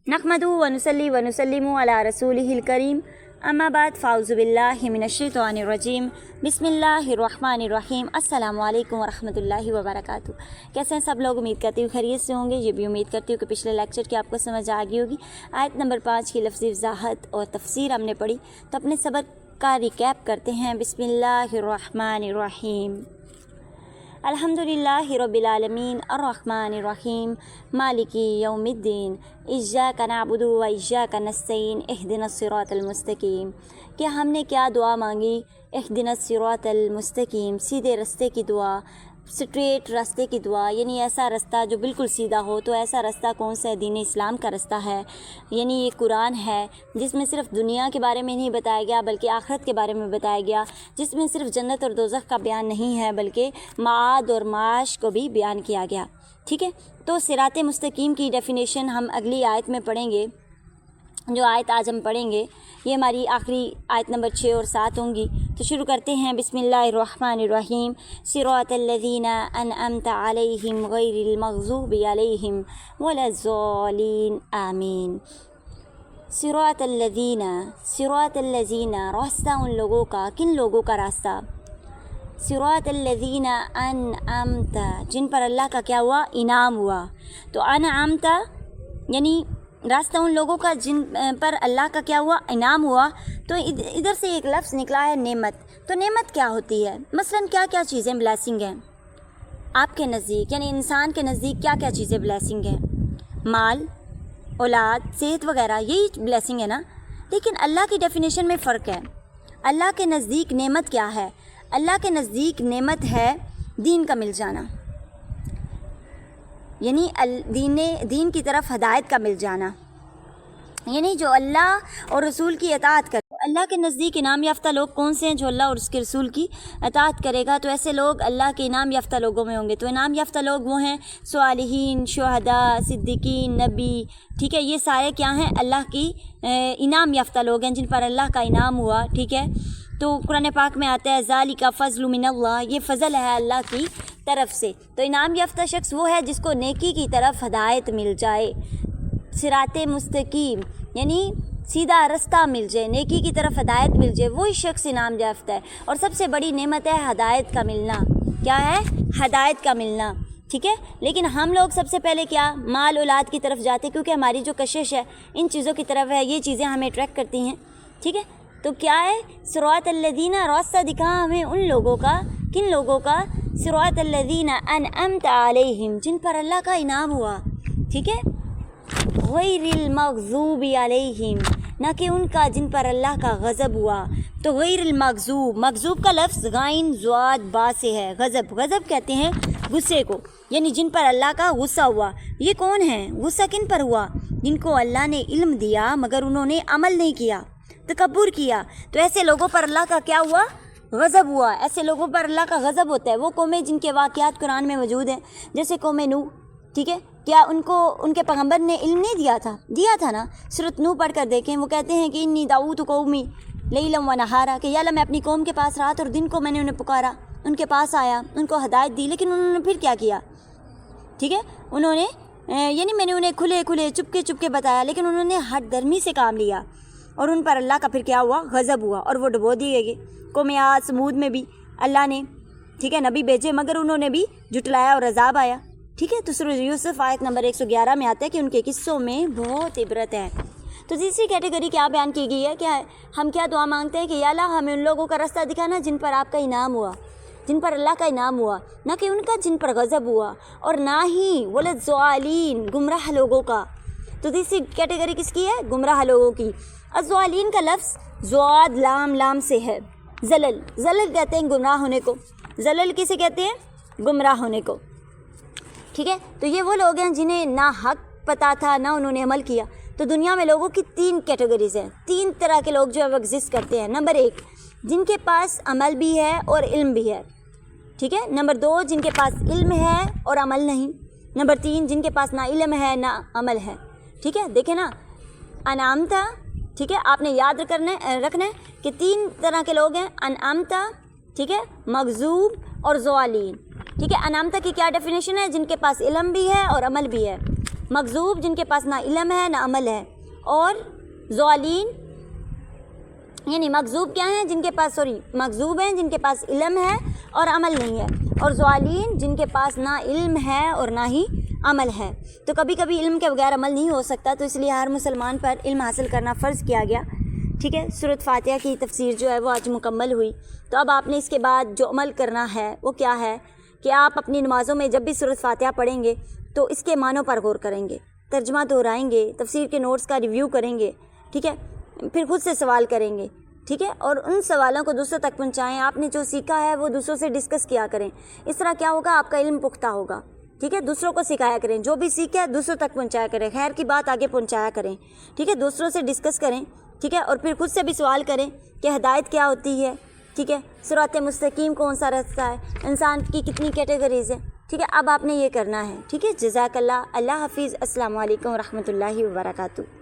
नहमदुहु व नुसल्ली व नुसल्लिमु अला रसूलिहिल करीम अम्मा बाद फ़ाउज़ु बिल्लाहि मिनश्शैतानिर रजीम बिस्मिल्लाहिर रहमानिर रहीम अस्सलामु अलैकुम व रहमतुल्लाहि व बरकातुहू। कैसे हैं सब लोग? उम्मीद करती हूँ खैरियत से होंगे। ये भी उम्मीद करती हूँ कि पिछले लेक्चर की आपको समझ आ गई होगी। आयत नंबर 5 की लफ्ज़ी वज़ाहत और तफसीर हमने पढ़ी, तो अपने सबक का रिकैप करते हैं। बिस्मिल्लाहिर रहमानिर रहीम अल्हम्दुलिल्लाहि रब्बिल आलमीन अर्रहमानिर रहीम मालिकी यौमिद्दीन इय्याका नअबुदु व इय्याका नस्तईन इहदिनस सिरातल मुस्तकीम। कि हमने क्या दुआ मांगी? इहदिनस सिरातल मुस्तकीम, सीधे रास्ते की दुआ, स्ट्रेट रास्ते की दुआ, यानी ऐसा रास्ता जो बिल्कुल सीधा हो। तो ऐसा रास्ता कौन सा है? दीन इस्लाम का रास्ता है। यानी ये कुरान है जिसमें सिर्फ दुनिया के बारे में नहीं बताया गया बल्कि आखिरत के बारे में बताया गया, जिसमें सिर्फ जन्नत और दोज़ख का बयान नहीं है बल्कि माद और माश को भी बयान किया गया। ठीक है, तो सिरात मुस्तकीम की डेफिनेशन हम अगली आयत में पढ़ेंगे। जो आयत आज हम पढ़ेंगे ये हमारी आखिरी आयत नंबर 6 और 7 होंगी। तो शुरू करते हैं। बिस्मिल्लाहिर्रहमानिर्रहीम सिरातल्लज़ीना अनअमता अलैहिम गैरिल मग़ज़ूबि अलैहिम वलज़्ज़ालिन आमीन। सिरातल्लज़ीना रास्ता उन लोगों का, किन लोगों का रास्ता? सिरातल्लज़ीना अनअमता, जिन पर अल्लाह का क्या हुआ? इनाम हुआ। तो अनअमता यानी रास्ता उन लोगों का जिन पर अल्लाह का क्या हुआ? इनाम हुआ। तो इधर से एक लफ्ज़ निकला है नेमत। तो नेमत क्या होती है? मसलन क्या क्या चीज़ें ब्लेसिंग हैं आपके नज़दीक, यानी इंसान के नज़दीक क्या क्या चीज़ें ब्लेसिंग हैं? माल, औलाद, सेहत वगैरह, यही ब्लेसिंग है ना। लेकिन अल्लाह की डेफिनेशन में फ़र्क है। अल्लाह के नज़दीक नेमत क्या है? अल्लाह के नज़दीक नेमत है दीन का मिल जाना, यानी दीन की तरफ हदायत का मिल जाना, यानी जो अल्लाह और रसूल की अताअत करे। अल्लाह के नज़दीक इनाम याफ्ता लोग कौन से हैं? जो अल्लाह और उसके रसूल की अताअत करेगा, तो ऐसे लोग अल्लाह के इनाम याफ्ता लोगों में होंगे। तो इनाम याफ्ता लोग वो हैं सालिहीन, शुहदा, सिद्दीकीन, नबी। ठीक है, ये सारे क्या हैं? अल्लाह की इनाम याफ्ता लोग हैं जिन पर अल्लाह का इनाम हुआ। ठीक है, तो कुरान पाक में आता है ज़ालिका फ़ज़्लु मिनल्लाह, ये फ़ज़ल है अल्लाह की तरफ से। तो इनाम याफ्ता शख्स वो है जिसको नेकी की तरफ हदायत मिल जाए, सिराते मुस्तकीम यानी सीधा रास्ता मिल जाए, नेकी की तरफ हदायत मिल जाए, वही शख्स इनाम याफ्ता है। और सबसे बड़ी नेमत है हदायत का मिलना। क्या है? हदायत का मिलना। ठीक है, लेकिन हम लोग सबसे पहले क्या माल औलाद की तरफ जाते, क्योंकि हमारी जो कशिश है इन चीज़ों की तरफ है, ये चीज़ें हमें अट्रैक्ट करती हैं। ठीक है, तो क्या है? सिरातल्लज़ीना रास्ता दिखा हमें उन लोगों का, किन लोगों का? सिरातल्लज़ीना अनअमता अलैहिम, जिन पर अल्लाह का इनाम हुआ। ठीक है, गैरिल मग़ज़ूबि अलैहिम, ना कि उनका जिन पर अल्लाह का गज़ब हुआ। तो गैरिल मग़ज़ूब, मग़ज़ूब का लफ्ज़ गाइन ज़ाद बा से है। गज़ब, गज़ब कहते हैं गुस्से को, यानी जिन पर अल्लाह का गुस्सा हुआ। ये कौन है? गुस्सा किन पर हुआ? जिनको अल्लाह ने इल्म दिया मगर उन्होंने अमल नहीं किया, तकब्बुर किया। तो ऐसे लोगों पर अल्लाह का क्या हुआ? गज़ब हुआ। ऐसे लोगों पर अल्लाह का गज़ब होता है। वो कौमें जिनके वाक़यात कुरान में मौजूद हैं, जैसे कौम नूह। ठीक है, क्या उनको उनके पैगम्बर ने इल्म नहीं दिया था? दिया था ना। सूरत नूह पढ़ कर देखें, वो कहते हैं कि इन्नी दाऊतु कौमी लैलन व नहारा, कि या अल्लाह मैं अपनी कौम के पास रात और दिन को मैंने उन्हें पुकारा, उनके पास आया, उनको हदायत दी, लेकिन उन्होंने फिर क्या किया? ठीक है, उन्होंने यानी मैंने उन्हें खुले खुले चुपके चुपके बताया, लेकिन उन्होंने हट दर्मी से काम लिया और उन पर अल्लाह का फिर क्या हुआ? गज़ब हुआ और वो डुबो दिए गए। कौम आद समूद में भी अल्लाह ने ठीक है नबी भेजे, मगर उन्होंने भी जुटलाया और अज़ाब आया। ठीक है, तो सूरह यूसुफ आयत नंबर 111 में आता है कि उनके किस्सों में बहुत इबरत है। तो तीसरी कैटेगरी क्या बयान की गई है? क्या है? हम क्या दुआ मांगते हैं कि या अल्लाह हमें उन लोगों का रास्ता दिखाना जिन पर आपका इनाम हुआ, जिन पर अल्लाह का इनाम हुआ, ना कि उनका जिन पर गज़ब हुआ, और ना ही वलज़्ज़ालिन गुमराह लोगों का। तो तीसरी कैटेगरी किसकी है? गुमराह लोगों की। अज़्ज़ालिन का लफ्ज़ ज़ाद लाम लाम से है। ज़लल, ज़लल कहते हैं गुमराह होने को। ज़लल किसे कहते हैं? गुमराह होने को। ठीक है, तो ये वो लोग हैं जिन्हें ना हक पता था ना उन्होंने अमल किया। तो दुनिया में लोगों की 3 कैटेगरीज हैं, 3 तरह के लोग जो है एग्जिस्ट करते हैं। नंबर 1, जिनके पास अमल भी है और इल्म भी है। ठीक है, नंबर 2, जिनके पास इल्म है और अमल नहीं। नंबर 3, जिनके पास ना इल्म है ना अमल है। ठीक है, देखें ना, अनामता। ठीक है, आपने याद रखना है कि 3 तरह के लोग हैं, अनामता, ठीक है, मग़ज़ूब और ज़ालिन। ठीक है, अनामता की क्या डेफिनेशन है? जिनके पास इल्म भी है और अमल भी है। مغضوب جن کے پاس نہ علم ہے نہ عمل ہے، اور ضالین یعنی مغضوب کیا ہیں؟ مغضوب ہیں جن کے پاس علم ہے اور عمل نہیں ہے، اور ضالین جن کے پاس نہ علم ہے اور نہ ہی عمل ہے۔ تو کبھی کبھی علم کے بغیر عمل نہیں ہو سکتا، تو اس لیے ہر مسلمان پر علم حاصل کرنا فرض کیا گیا، ٹھیک ہے۔ سورۃ فاتحہ کی تفسیر جو ہے وہ آج مکمل ہوئی۔ تو اب آپ نے اس کے بعد جو عمل کرنا ہے وہ کیا ہے کہ آپ اپنی نمازوں میں جب بھی سورۃ فاتحہ پڑھیں گے تو اس کے معنوں پر غور کریں گے، ترجمہ دہرائیں گے، تفسیر کے نوٹس کا ریویو کریں گے، ٹھیک ہے، پھر خود سے سوال کریں گے، ٹھیک ہے، اور ان سوالوں کو دوسروں تک پہنچائیں۔ آپ نے جو سیکھا ہے وہ دوسروں سے ڈسکس کیا کریں، اس طرح کیا ہوگا؟ آپ کا علم پختہ ہوگا، ٹھیک ہے۔ دوسروں کو سکھایا کریں، جو بھی سیکھے دوسروں تک پہنچایا کریں، خیر کی بات آگے پہنچایا کریں، ٹھیک ہے، دوسروں سے ڈسکس کریں، ٹھیک ہے، اور پھر خود سے بھی سوال کریں کہ ہدایت کیا ہوتی ہے، ٹھیک ہے، صراط مستقیم کون سا راستہ ہے، انسان کی کتنی کیٹیگریز ہیں، ٹھیک ہے۔ اب آپ نے یہ کرنا ہے، ٹھیک ہے۔ جزاک اللہ، اللہ حافظ، السلام علیکم ورحمۃ اللہ وبرکاتہ۔